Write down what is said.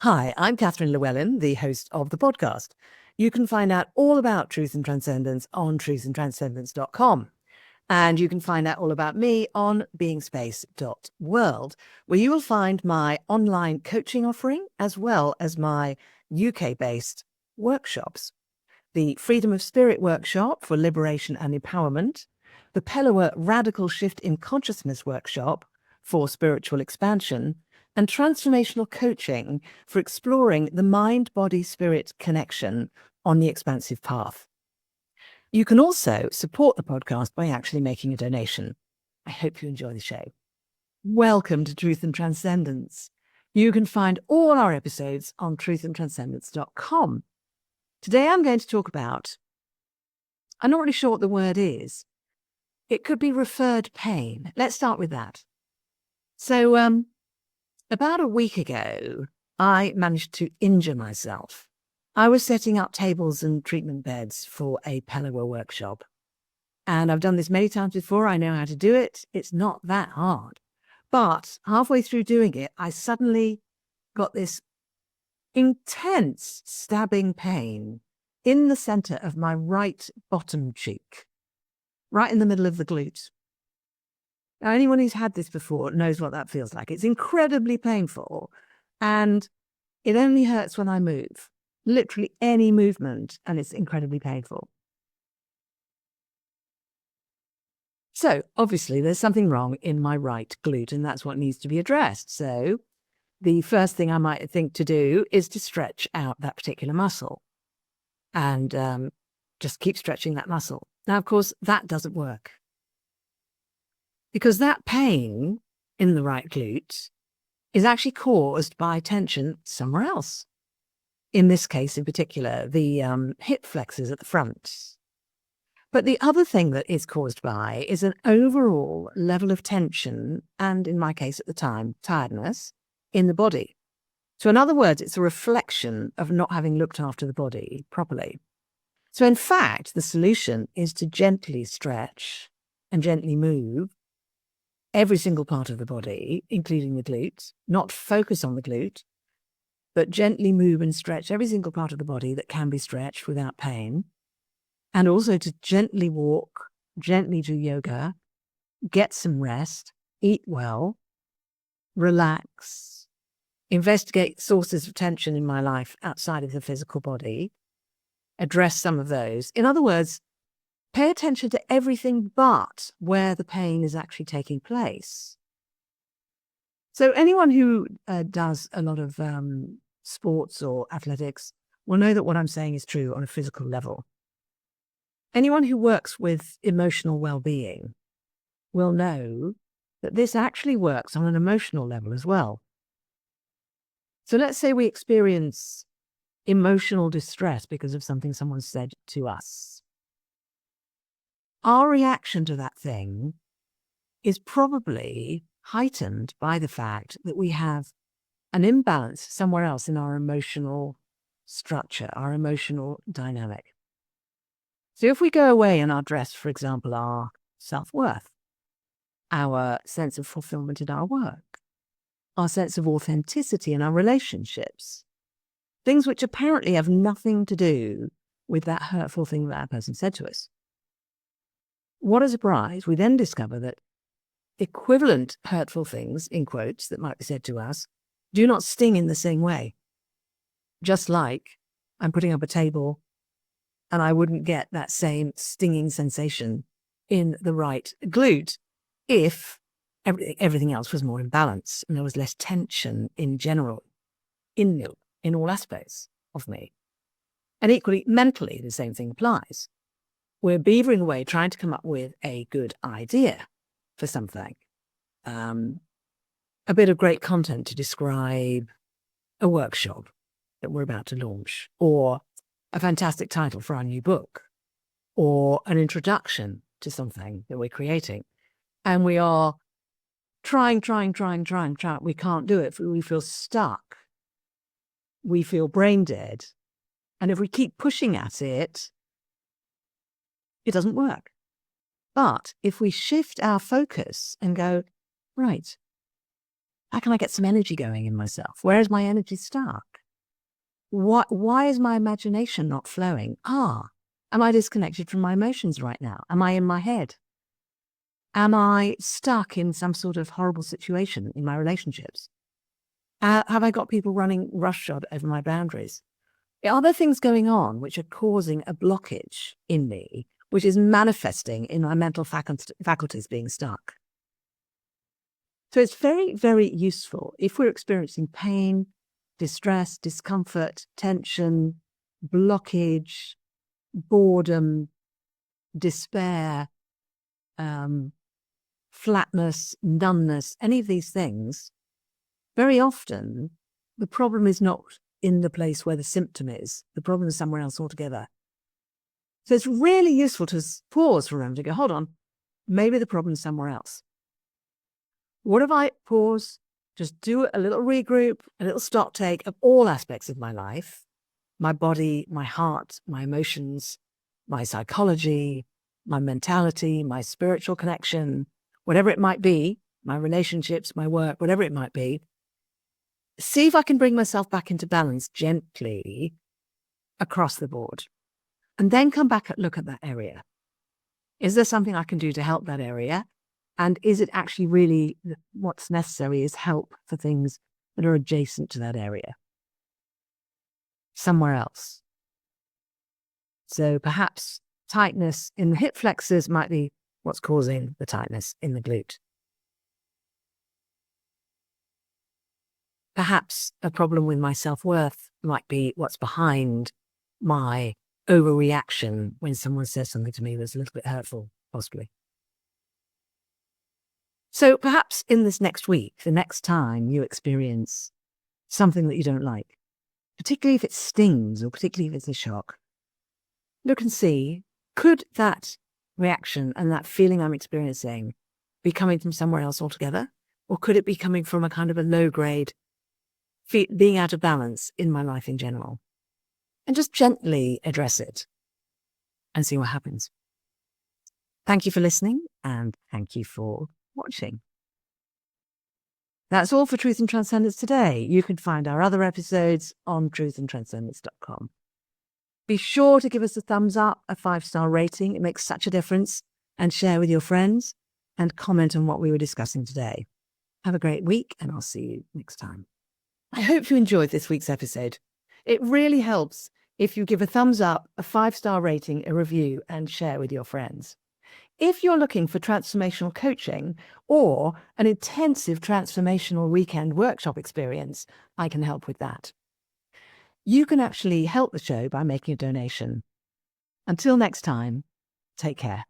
Hi, I'm Catherine Llewellyn, the host of the podcast. You can find out all about Truth and Transcendence on truthandtranscendence.com. And you can find out all about me on beingspace.world, where you will find my online coaching offering as well as my UK-based workshops. The Freedom of Spirit workshop for liberation and empowerment, the Pellowah Radical Shift in Consciousness workshop for spiritual expansion, and transformational coaching for exploring the mind-body-spirit connection on the expansive path. You can also support the podcast by actually making a donation. I hope you enjoy the show. Welcome to Truth and Transcendence. You can find all our episodes on truthandtranscendence.com. Today I'm going to talk about, I'm not really sure what the word is. It could be referred pain. Let's start with that. So, about a week ago, I managed to injure myself. I was setting up tables and treatment beds for a Pellowah workshop. And I've done this many times before. I know how to do it. It's not that hard. But halfway through doing it, I suddenly got this intense stabbing pain in the center of my right bottom cheek, right in the middle of the glute. Now, anyone who's had this before knows what that feels like. It's incredibly painful, and it only hurts when I move. Literally any movement, and it's incredibly painful. So, obviously, there's something wrong in my right glute, and that's what needs to be addressed. So, the first thing I might think to do is to stretch out that particular muscle and just keep stretching that muscle. Now, of course, that doesn't work, because that pain in the right glute is actually caused by tension somewhere else. In this case, in particular, the hip flexors at the front. But the other thing that is caused by is an overall level of tension, and in my case at the time, tiredness, in the body. So in other words, it's a reflection of not having looked after the body properly. So in fact, the solution is to gently stretch and gently move every single part of the body, including the glute, not focus on the glute, but gently move and stretch every single part of the body that can be stretched without pain. And also to gently walk, gently do yoga, get some rest, eat well, relax, investigate sources of tension in my life outside of the physical body, address some of those. In other words, pay attention to everything but where the pain is actually taking place. So anyone who does a lot of sports or athletics will know that what I'm saying is true on a physical level. Anyone who works with emotional well-being will know that this actually works on an emotional level as well. So let's say we experience emotional distress because of something someone said to us. Our reaction to that thing is probably heightened by the fact that we have an imbalance somewhere else in our emotional structure, our emotional dynamic. So if we go away and address, for example, our self-worth, our sense of fulfillment in our work, our sense of authenticity in our relationships, things which apparently have nothing to do with that hurtful thing that person said to us. What a surprise. We then discover that equivalent hurtful things, in quotes, that might be said to us, do not sting in the same way. Just like I'm putting up a table and I wouldn't get that same stinging sensation in the right glute if everything else was more in balance and there was less tension in general, in all aspects of me. And equally, mentally, the same thing applies. We're beavering away trying to come up with a good idea for something. A bit of great content to describe a workshop that we're about to launch, or a fantastic title for our new book, or an introduction to something that we're creating. And we are trying. We can't do it. We feel stuck. We feel brain dead. And if we keep pushing at it, it doesn't work. But if we shift our focus and go, right, How can I get some energy going in myself? Where is my energy stuck? Why is my imagination not flowing? Am I disconnected from my emotions right now? Am I in my head? Am I stuck in some sort of horrible situation in my relationships? Have I got people running roughshod over my boundaries? Are there things going on which are causing a blockage in me, which is manifesting in my mental faculties being stuck? So it's very, very useful if we're experiencing pain, distress, discomfort, tension, blockage, boredom, despair, flatness, numbness, any of these things. Very often, the problem is not in the place where the symptom is. The problem is somewhere else altogether. So it's really useful to pause for a moment and go, hold on, maybe the problem's somewhere else. What if I pause, just do a little regroup, a little stock take of all aspects of my life, my body, my heart, my emotions, my psychology, my mentality, my spiritual connection, whatever it might be, my relationships, my work, whatever it might be. See if I can bring myself back into balance gently across the board. And then come back and look at that area. Is there something I can do to help that area? And is it actually really what's necessary is help for things that are adjacent to that area, somewhere else? So perhaps tightness in the hip flexors might be what's causing the tightness in the glute. Perhaps a problem with my self-worth might be what's behind my overreaction when someone says something to me that's a little bit hurtful, possibly. So perhaps in this next week, the next time you experience something that you don't like, particularly if it stings or particularly if it's a shock, look and see, could that reaction and that feeling I'm experiencing be coming from somewhere else altogether? Or could it be coming from a kind of a low grade, being out of balance in my life in general? And just gently address it and see what happens. Thank you for listening and thank you for watching. That's all for Truth and Transcendence today. You can find our other episodes on truthandtranscendence.com. Be sure to give us a thumbs up, a 5-star rating. It makes such a difference. And share with your friends and comment on what we were discussing today. Have a great week and I'll see you next time. I hope you enjoyed this week's episode. It really helps if you give a thumbs up, a 5-star rating, a review, and share with your friends. If you're looking for transformational coaching or an intensive transformational weekend workshop experience, I can help with that. You can actually help the show by making a donation. Until next time, take care.